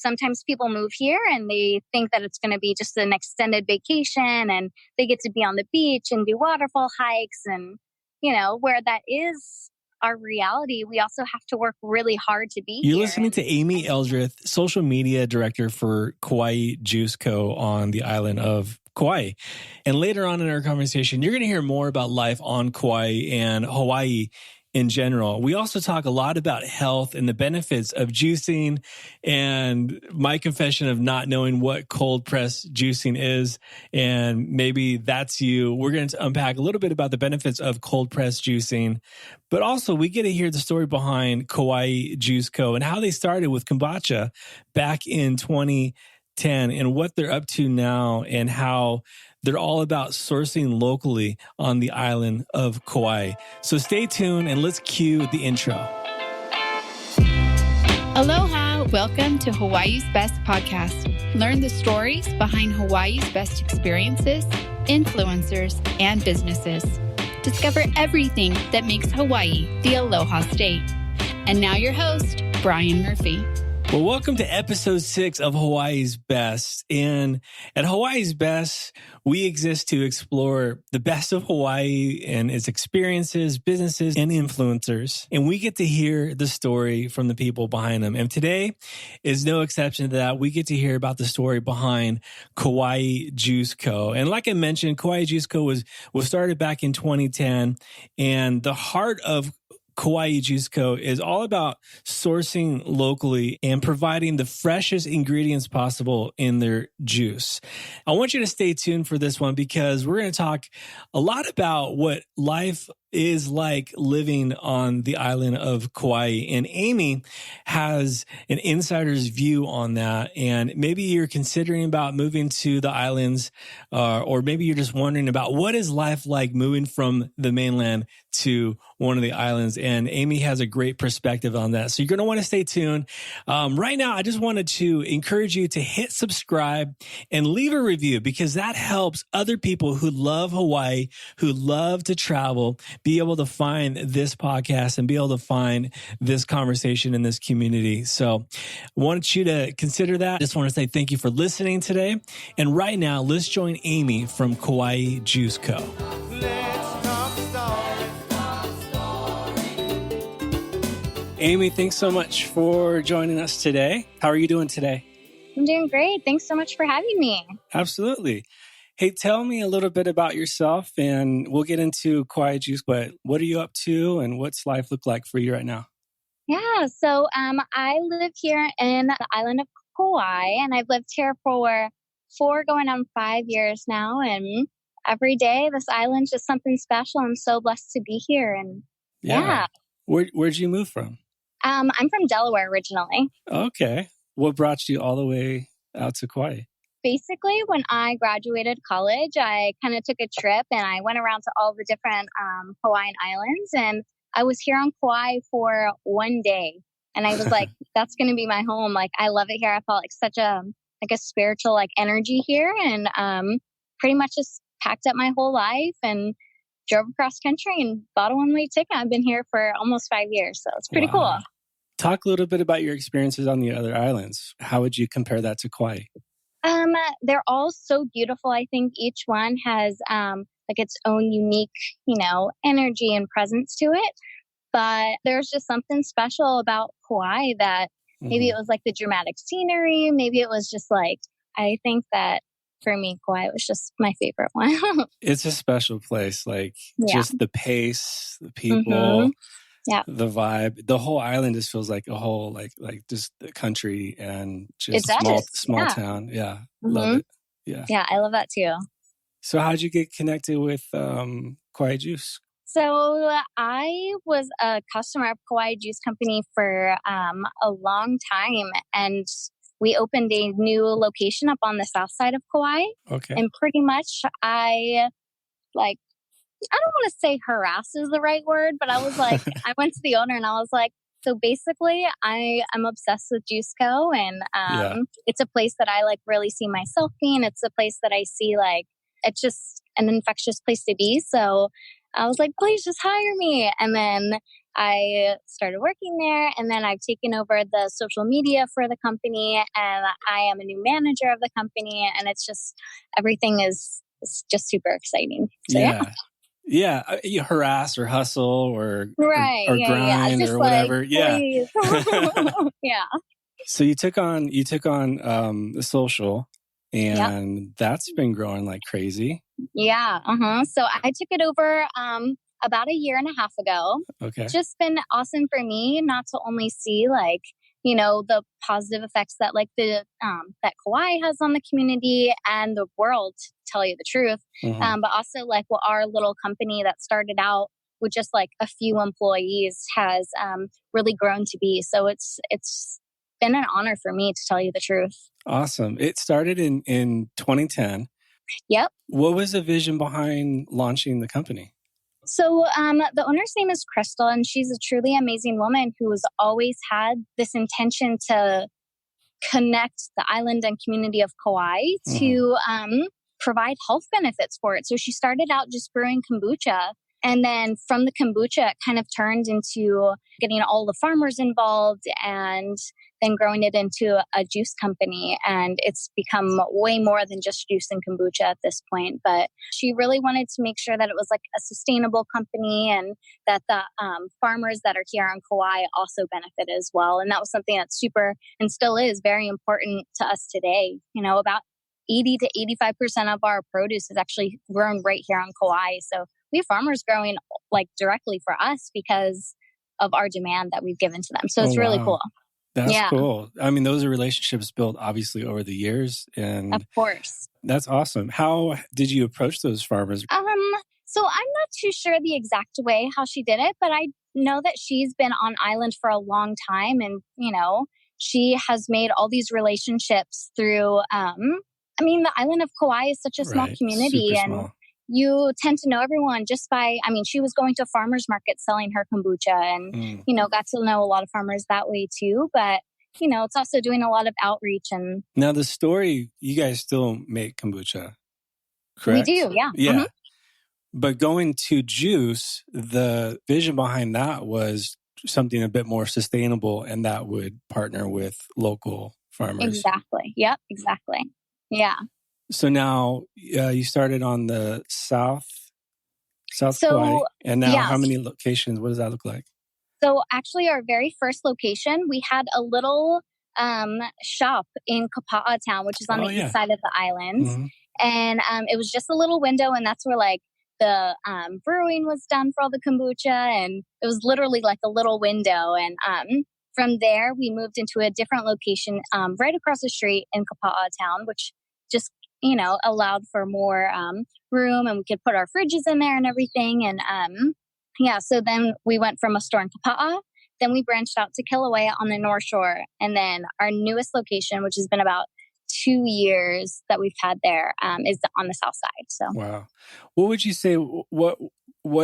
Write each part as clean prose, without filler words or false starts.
sometimes people move here and they think that it's going to be just an extended vacation and they get to be on the beach and do waterfall hikes. And, where that is our reality, we also have to work really hard to be You're here. listening to Amy Eldrith, social media director for Kauai Juice Co. on the island of Kauai. And later on in our conversation, you're going to hear more about life on Kauai and Hawaii in general. We also talk a lot about health and the benefits of juicing and my confession of not knowing what cold press juicing is. And maybe that's you. We're going to unpack a little bit about the benefits of cold press juicing, but also we get to hear the story behind Kauai Juice Co. and how they started with kombucha back in 2010 and what they're up to now and how they're all about sourcing locally on the island of Kauai. So stay tuned and let's cue the intro. Aloha, welcome to Hawaii's Best Podcast. Learn the stories behind Hawaii's best experiences, influencers, and businesses. Discover everything that makes Hawaii the Aloha State. And now your host, Bryan Murphy. Well, welcome to episode 6 of Hawaii's Best. And at Hawaii's Best, we exist to explore the best of Hawaii and its experiences, businesses, and influencers. And we get to hear the story from the people behind them. And today is no exception to that. We get to hear about the story behind Kauai Juice Co. And like I mentioned, Kauai Juice Co. was started back in 2010. And the heart of Kauai Juice Co. is all about sourcing locally and providing the freshest ingredients possible in their juice. I want you to stay tuned for this one because we're going to talk a lot about what life is like living on the island of Kauai. And Amy has an insider's view on that. And maybe you're considering about moving to the islands, or maybe you're just wondering about what is life like moving from the mainland to one of the islands. And Amy has a great perspective on that. So you're going to want to stay tuned. Right now, I just wanted to encourage you to hit subscribe and leave a review because that helps other people who love Hawaii, who love to travel, be able to find this podcast and be able to find this conversation in this community. So I want you to consider that. Just want to say thank you for listening today. And right now, let's join Amy from Kauai Juice Co. Amy, thanks so much for joining us today. How are you doing today? I'm doing great. Thanks so much for having me. Absolutely. Hey, tell me a little bit about yourself and we'll get into Kauai Juice, but what are you up to and what's life look like for you right now? Yeah, so I live here in the island of Kauai and I've lived here for 4 going on 5 years now. And every day this island's just something special. I'm so blessed to be here. And yeah. Where'd you move from? I'm from Delaware originally. Okay. What brought you all the way out to Kauai? Basically, when I graduated college, I kind of took a trip and I went around to all the different Hawaiian islands. And I was here on Kauai for 1 day. And I was like, that's going to be my home. Like, I love it here. I felt like such a spiritual energy here. And pretty much just packed up my whole life and drove across country and bought a one-way ticket. I've been here for almost 5 years. So it's pretty cool. Talk a little bit about your experiences on the other islands. How would you compare that to Kauai? They're all so beautiful. I think each one has its own unique, energy and presence to it. But there's just something special about Kauai that maybe it was like the dramatic scenery. Maybe it was just I think that for me, Kauai was just my favorite one. It's a special place. Just the pace, the people, the vibe. The whole island just feels like a whole, just the country and just small town. Yeah. Love it. Yeah. Yeah, I love that too. So how'd you get connected with Kauai Juice? So I was a customer of Kauai Juice Company for a long time. And we opened a new location up on the south side of Kauai. Okay. And pretty much I don't want to say harass is the right word, but I was like, I went to the owner and I was like, so basically I'm obsessed with Juice Co. And it's a place that I really see myself being. It's a place that I see it's just an infectious place to be. So I was like, please just hire me. And then I started working there, and then I've taken over the social media for the company, and I am a new manager of the company, and it's just, everything is just super exciting. So, yeah. Yeah, you harass or hustle or right. or Yeah. grind Just or like, whatever. Yeah. please. Yeah. So you took on the social, Yep. and that's been growing like crazy. Yeah. So I took it over about a year and a half ago. Okay. It's just been awesome for me not to only see like, the positive effects that like the that Kauai has on the community and the world, to tell you the truth, but also like what our little company that started out with just like a few employees has really grown to be. So it's been an honor for me, to tell you the truth. Awesome. It started in 2010. Yep. What was the vision behind launching the company? So the owner's name is Crystal, and she's a truly amazing woman who's always had this intention to connect the island and community of Kauai to provide health benefits for it. So she started out just brewing kombucha. And then from the kombucha, it kind of turned into getting all the farmers involved and then growing it into a juice company. And it's become way more than just juice and kombucha at this point. But she really wanted to make sure that it was like a sustainable company and that the farmers that are here on Kauai also benefit as well. And that was something that's super and still is very important to us today. About 80 to 85% of our produce is actually grown right here on Kauai. So we have farmers growing like directly for us because of our demand that we've given to them. So it's really cool. That's cool. I mean, those are relationships built obviously over the years. And of course. That's awesome. How did you approach those farmers? So I'm not too sure the exact way how she did it, but I know that she's been on island for a long time. And, she has made all these relationships through, the island of Kauai is such a small community. Super and small. You tend to know everyone just by, she was going to farmers market selling her kombucha and, got to know a lot of farmers that way too. But, it's also doing a lot of outreach. And now the story, you guys still make kombucha, correct? We do, yeah. Yeah. But going to juice, the vision behind that was something a bit more sustainable and that would partner with local farmers. Exactly. Yep, exactly. Yeah. So now you started on the South Kauai, and now how many locations? What does that look like? So actually our very first location, we had a little shop in Kapa'a town, which is on the east side of the island. And it was just a little window, and that's where like the brewing was done for all the kombucha. And it was literally like a little window. And from there, we moved into a different location right across the street in Kapa'a town, which just allowed for more room, and we could put our fridges in there and everything. And so then we went from a store in Kapa'a, then we branched out to Kilauea on the North Shore, and then our newest location, which has been about 2 years that we've had there, is on the south side. So wow, what would you say? What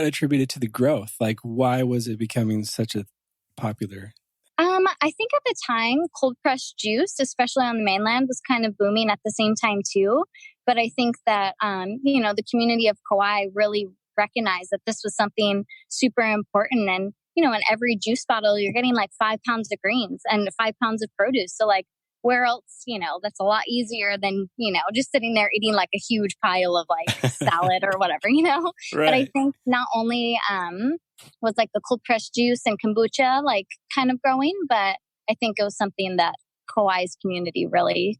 attributed to the growth? Like, why was it becoming such a popular? I think at the time, cold pressed juice, especially on the mainland, was kind of booming at the same time too. But I think that, the community of Kauai really recognized that this was something super important. And, in every juice bottle, you're getting like 5 pounds of greens and 5 pounds of produce. So like, where else, that's a lot easier than, just sitting there eating like a huge pile of like salad or whatever, Right. But I think not only was like the cold pressed juice and kombucha like kind of growing, but I think it was something that Kauai's community really,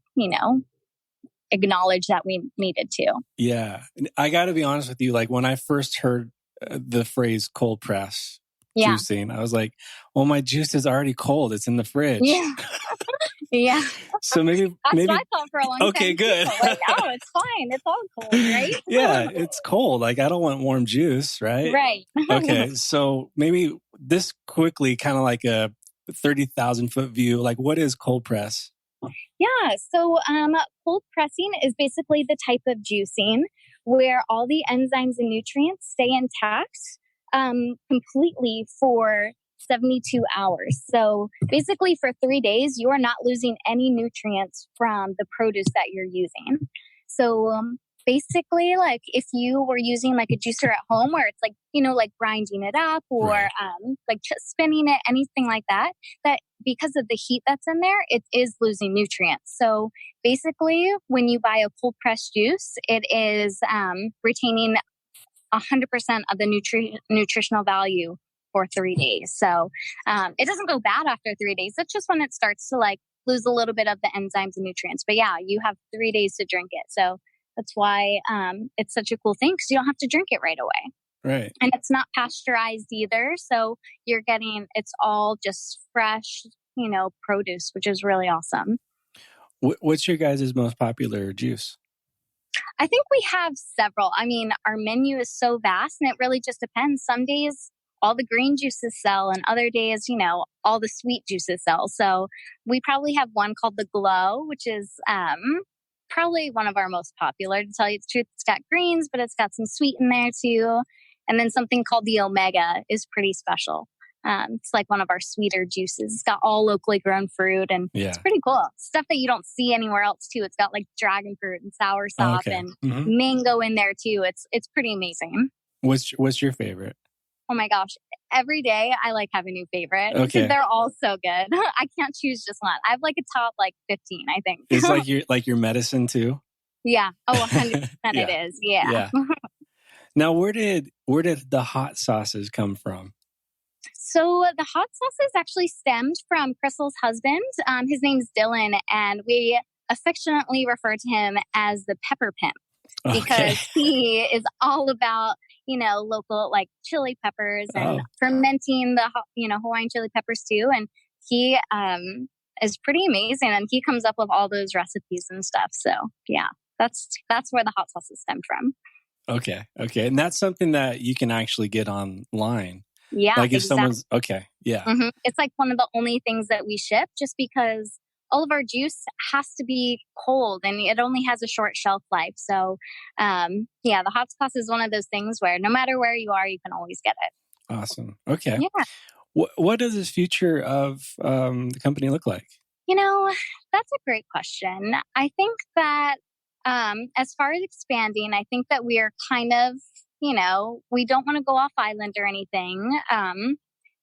acknowledged that we needed to. Yeah. I got to be honest with you. Like when I first heard the phrase cold press juicing, I was like, well, my juice is already cold. It's in the fridge. Yeah. Yeah. So maybe what I thought for a long time. Okay, good. Like, oh, it's fine. It's all cold, right? Yeah, it's cold. Like I don't want warm juice, right? Right. Okay. So maybe this quickly, kind of like a 30,000-foot view, like what is cold press? Yeah. So cold pressing is basically the type of juicing where all the enzymes and nutrients stay intact completely for 72 hours. So basically for 3 days, you are not losing any nutrients from the produce that you're using. So basically, like if you were using like a juicer at home where it's like, like grinding it up or Right. like just spinning it, anything like that, that because of the heat that's in there, it is losing nutrients. So basically, when you buy a cold pressed juice, it is retaining 100% of the nutritional value for 3 days. So it doesn't go bad after 3 days. It's just when it starts to like lose a little bit of the enzymes and nutrients. But yeah, you have 3 days to drink it. So that's why it's such a cool thing because you don't have to drink it right away. Right. And it's not pasteurized either. So it's all just fresh, produce, which is really awesome. What's your guys' most popular juice? I think we have several. I mean, our menu is so vast and it really just depends. Some days all the green juices sell and other days, all the sweet juices sell. So we probably have one called the Glow, which is probably one of our most popular, to tell you the truth. It's got greens, but it's got some sweet in there too. And then something called the Omega is pretty special. It's like one of our sweeter juices. It's got all locally grown fruit and It's pretty cool. Stuff that you don't see anywhere else too. It's got like dragon fruit and soursop and mango in there too. It's pretty amazing. What's your favorite? Oh my gosh. Every day I like have a new favorite because they're all so good. I can't choose just one. I have like a top like 15, I think. It's like your medicine too? Yeah. Oh, 100% it is. Yeah. Now, where did the hot sauces come from? So the hot sauces actually stemmed from Crystal's husband. His name's Dylan, and we affectionately refer to him as the Pepper Pimp because he is all about, local like chili peppers and fermenting the, Hawaiian chili peppers too. And he is pretty amazing, and he comes up with all those recipes and stuff. So yeah, that's where the hot sauces stem from. Okay. And that's something that you can actually get online. Yeah. Like if someone's, yeah. Mm-hmm. It's like one of the only things that we ship just because all of our juice has to be cold and it only has a short shelf life. So, the hot sauce is one of those things where no matter where you are, you can always get it. Awesome. Okay. Yeah. What does the future of the company look like? That's a great question. I think that as far as expanding, I think that we are kind of, we don't want to go off island or anything,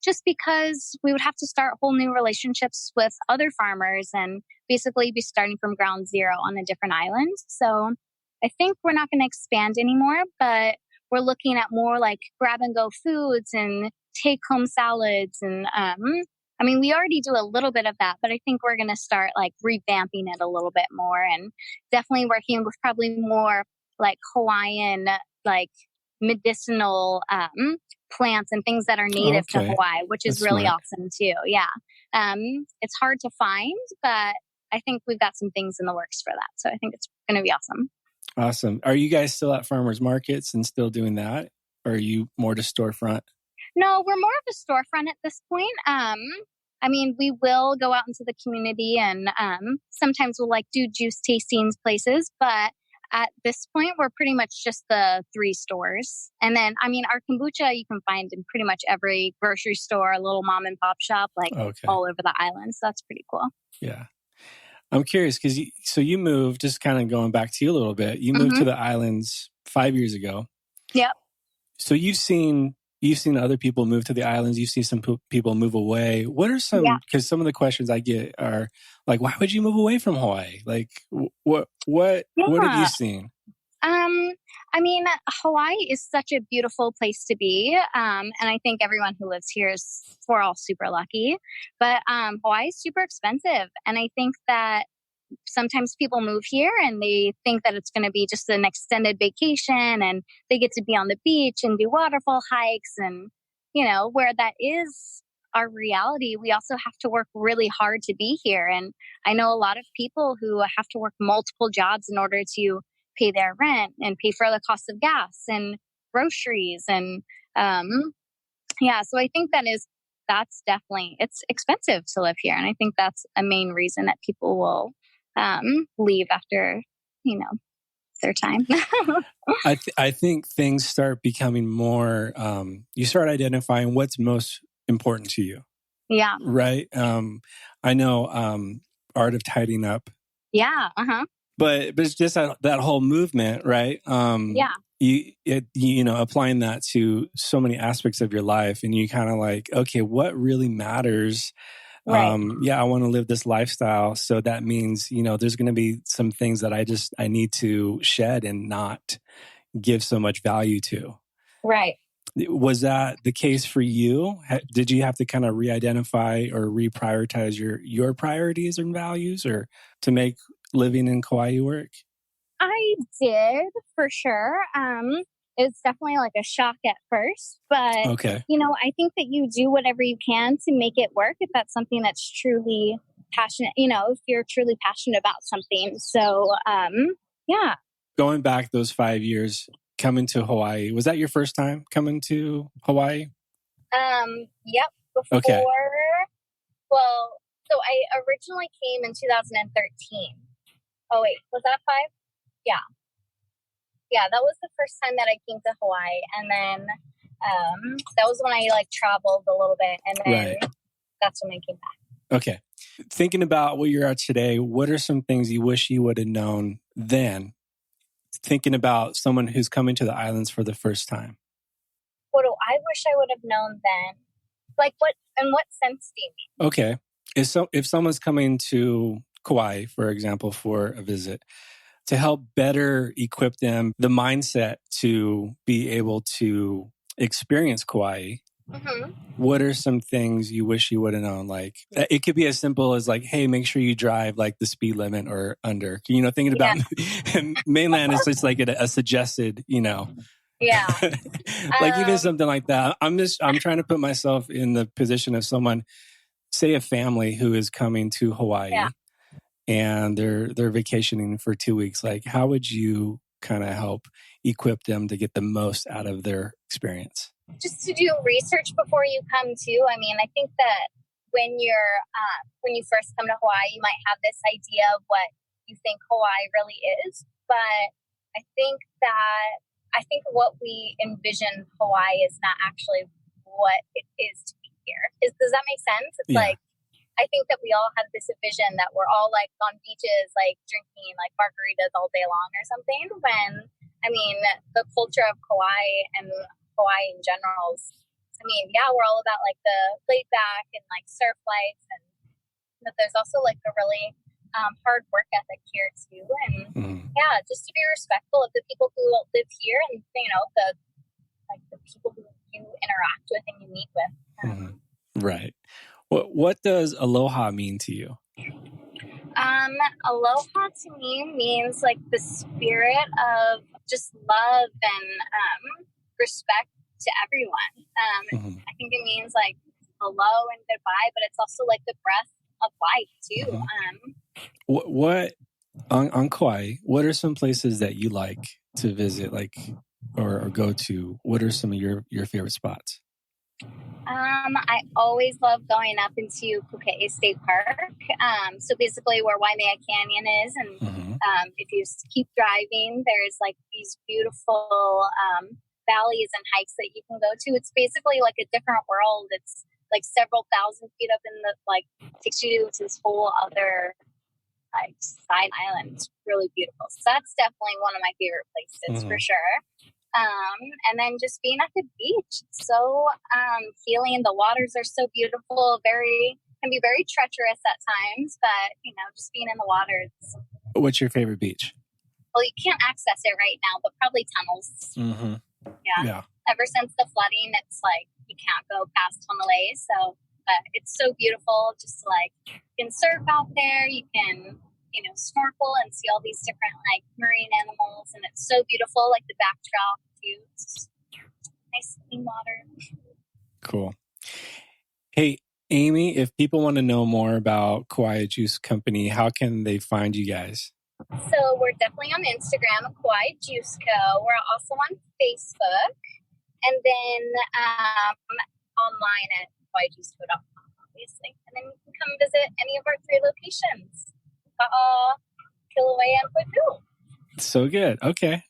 just because we would have to start whole new relationships with other farmers and basically be starting from ground zero on a different island. So I think we're not going to expand anymore, but we're looking at more like grab and go foods and take home salads. And we already do a little bit of that, but I think we're going to start like revamping it a little bit more and definitely working with probably more like Hawaiian, like medicinal plants and things that are native to Hawaii, which is really awesome too. Yeah. It's hard to find, but I think we've got some things in the works for that. So I think it's going to be awesome. Awesome. Are you guys still at farmers markets and still doing that? Or are you more to storefront? No, we're more of a storefront at this point. We will go out into the community and sometimes we'll like do juice tastings places, but at this point, we're pretty much just the 3 stores. And then, our kombucha you can find in pretty much every grocery store, a little mom and pop shop, like all over the island. So that's pretty cool. Yeah. I'm curious because you moved, just kind of going back to you a little bit, you moved to the islands 5 years ago. Yep. So you've seen other people move to the islands. You've seen some people move away. What are some, because some of the questions I get are like, why would you move away from Hawaii? Like what have you seen? Hawaii is such a beautiful place to be. And I think everyone who lives here we're all super lucky, but Hawaii is super expensive. And I think that sometimes people move here and they think that it's going to be just an extended vacation and they get to be on the beach and do waterfall hikes. And, where that is our reality, we also have to work really hard to be here. And I know a lot of people who have to work multiple jobs in order to pay their rent and pay for the cost of gas and groceries. And, so I think that's definitely, it's expensive to live here. And I think that's a main reason that people will leave after, their time. I think things start becoming more, you start identifying what's most important to you. Yeah. Right. I know Art of Tidying Up. Yeah. Uh-huh. but it's just that whole movement, right? Yeah. Applying that to so many aspects of your life, and you kind of like, okay, what really matters? Right. I want to live this lifestyle. So that means, there's going to be some things that I need to shed and not give so much value to. Right. Was that the case for you? Did you have to kind of re-identify or reprioritize your priorities and values, or to make living in Kauai work? I did, for sure. It was definitely like a shock at first, but okay. I think that you do whatever you can to make it work if that's something that's truly passionate, if you're truly passionate about something. So, yeah. Going back those 5 years, coming to Hawaii, was that your first time coming to Hawaii? Yep. Before, okay. Well, so I originally came in 2013. Oh, wait, was that 5? Yeah. Yeah, that was the first time that I came to Hawaii. And then that was when I traveled a little bit. And then that's when I came back. Okay. Thinking about where you're at today, what are some things you wish you would have known then? Thinking about someone who's coming to the islands for the first time. What do I wish I would have known then? In what sense do you mean? Okay. If someone's coming to Kauai, for example, for a visit, to help better equip them, the mindset to be able to experience Kauai, what are some things you wish you would have known? Like, it could be as simple as hey, make sure you drive the speed limit or under. Thinking about mainland is just a suggested, Yeah. Even something like that. I'm trying to put myself in the position of someone, say a family who is coming to Hawaii. Yeah. And they're vacationing for 2 weeks. How would you kind of help equip them to get the most out of their experience? Just to do research before you come too. I mean, I think that when you first come to Hawaii, you might have this idea of what you think Hawaii really is. But I think what we envision Hawaii is not actually what it is to be here. Does that make sense? It's I think that we all have this vision that we're all on beaches, drinking margaritas all day long or something. When, the culture of Kauai and Hawaii in general is, we're all about the laid back and surf life. But there's also the really hard work ethic here too. And just to be respectful of the people who live here and, the people who you interact with and you meet with. Right. What does aloha mean to you? Aloha to me means the spirit of just love and respect to everyone. I think it means hello and goodbye, but it's also the breath of life too. What on Kauai? What are some places that you like to visit, or go to? What are some of your favorite spots? I always love going up into Puke'e State Park. So basically where Waimea Canyon is. And if you keep driving, there's these beautiful valleys and hikes that you can go to. It's basically a different world. It's several thousand feet up in the, takes you to this whole other side island. It's really beautiful. So that's definitely one of my favorite places for sure. And then just being at the beach, so healing. The waters are so beautiful, can be very treacherous at times, but just being in the waters. What's your favorite beach? Well, you can't access it right now, but probably tunnels. Yeah. Ever since the flooding, it's you can't go past Honolulu. So, but it's so beautiful. Just you can surf out there, you can snorkel and see all these different marine animals, and it's so beautiful. The backdrop too. It's nice clean water. Cool. Hey, Amy, if people want to know more about Kauai Juice Company, how can they find you guys? So we're definitely on Instagram, Kauai Juice Co. We're also on Facebook, and then online at KauaiJuiceCo.com, obviously. And then you can come visit any of our 3 locations. Kilauea and Oahu. So good. Okay.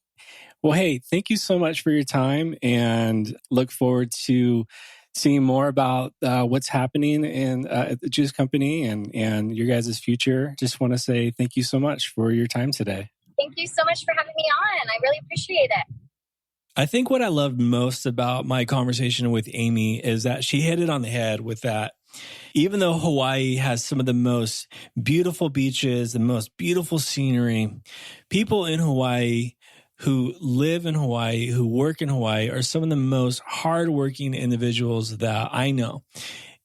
Well, hey, thank you so much for your time, and look forward to seeing more about what's happening at the Juice Company and your guys' future. Just want to say thank you so much for your time today. Thank you so much for having me on. I really appreciate it. I think what I loved most about my conversation with Amy is that she hit it on the head with that. Even though Hawaii has some of the most beautiful beaches, the most beautiful scenery, people in Hawaii who live in Hawaii, who work in Hawaii, are some of the most hardworking individuals that I know.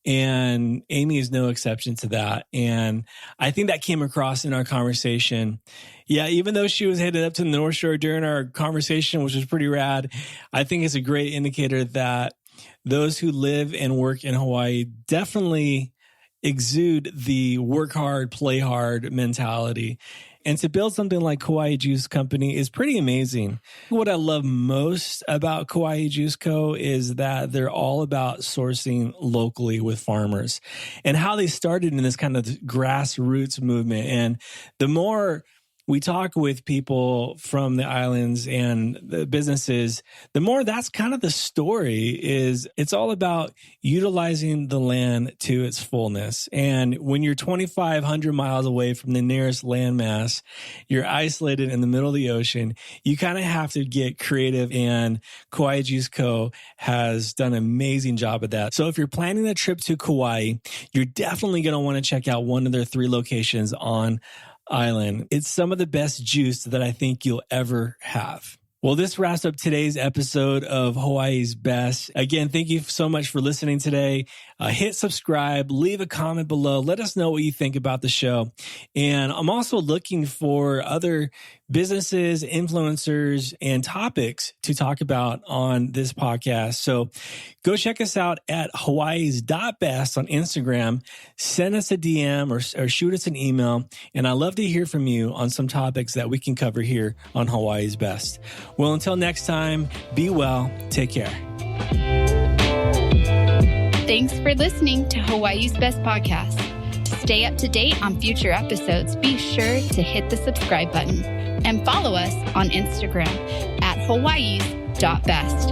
And Amy is no exception to that. And I think that came across in our conversation. Yeah, even though she was headed up to the North Shore during our conversation, which was pretty rad, I think it's a great indicator that those who live and work in Hawaii definitely exude the work hard, play hard mentality. And to build something like Kauai Juice Company is pretty amazing. What I love most about Kauai Juice Co. is that they're all about sourcing locally with farmers and how they started in this kind of grassroots movement. And the more we talk with people from the islands and the businesses, the more that's kind of the story is it's all about utilizing the land to its fullness. And when you're 2,500 miles away from the nearest landmass, you're isolated in the middle of the ocean, you kind of have to get creative, and Kauai Juice Co. has done an amazing job at that. So if you're planning a trip to Kauai, you're definitely going to want to check out one of their 3 locations on island. It's some of the best juice that I think you'll ever have. Well, this wraps up today's episode of Hawaii's Best. Again, thank you so much for listening today. Hit subscribe, leave a comment below. Let us know what you think about the show. And I'm also looking for other businesses, influencers, and topics to talk about on this podcast. So go check us out at hawaiis.best on Instagram. Send us a DM or shoot us an email. And I'd love to hear from you on some topics that we can cover here on Hawaii's Best. Well, until next time, be well. Take care. Thanks for listening to Hawaii's Best Podcast. To stay up to date on future episodes, be sure to hit the subscribe button and follow us on Instagram at hawaiis.best.